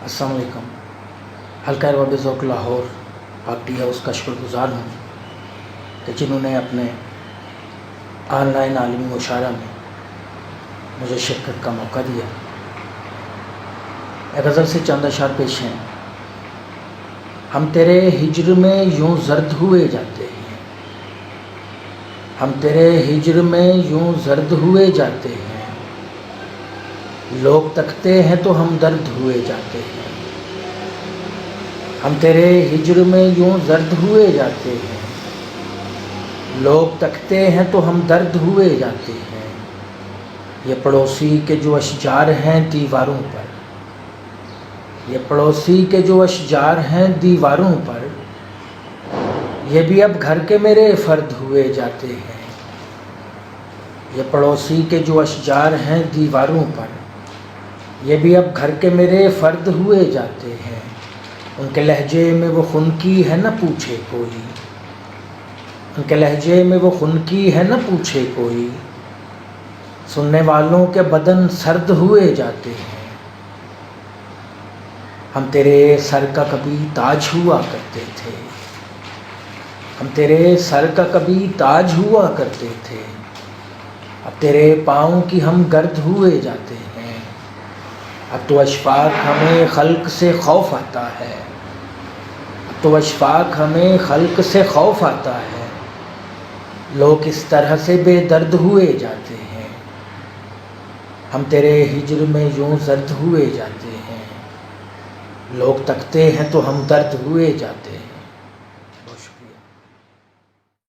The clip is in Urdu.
السلام علیکم۔ حلقہ ارباب ذوق لاہور پاک ٹی ہاؤس کا شکر گزار ہوں کہ جنہوں نے اپنے آن لائن عالمی مشاعرہ میں مجھے شرکت کا موقع دیا۔ ایک غزل سے چند اشعار پیش ہیں۔ ہم تیرے ہجر میں یوں زرد ہوئے جاتے ہیں، ہم تیرے ہجر میں یوں زرد ہوئے جاتے ہیں، لوگ تکتے ہیں تو ہم درد ہوئے جاتے ہیں۔ ہم تیرے ہجر میں یوں زرد ہوئے جاتے ہیں، لوگ تکتے ہیں تو ہم درد ہوئے جاتے ہیں۔ یہ پڑوسی کے جو اشجار ہیں دیواروں پر، یہ پڑوسی کے جو اشجار ہیں دیواروں پر، یہ بھی اب گھر کے میرے فرد ہوئے جاتے ہیں۔ یہ پڑوسی کے جو اشجار ہیں دیواروں پر، یہ بھی اب گھر کے میرے فرد ہوئے جاتے ہیں۔ ان کے لہجے میں وہ خنکی ہے نہ پوچھے کوئی، ان کے لہجے میں وہ خنکی ہے نہ پوچھے کوئی، سننے والوں کے بدن سرد ہوئے جاتے ہیں۔ ہم تیرے سر کا کبھی تاج ہوا کرتے تھے، ہم تیرے سر کا کبھی تاج ہوا کرتے تھے، اب تیرے پاؤں کی ہم گرد ہوئے جاتے ہیں۔ اب تو اشفاق ہمیں خلق سے خوف آتا ہے، اب تو اشفاق ہمیں خلق سے خوف آتا ہے، لوگ اس طرح سے بے درد ہوئے جاتے ہیں۔ ہم تیرے ہجر میں یوں زرد ہوئے جاتے ہیں، لوگ تکتے ہیں تو ہم درد ہوئے جاتے ہیں۔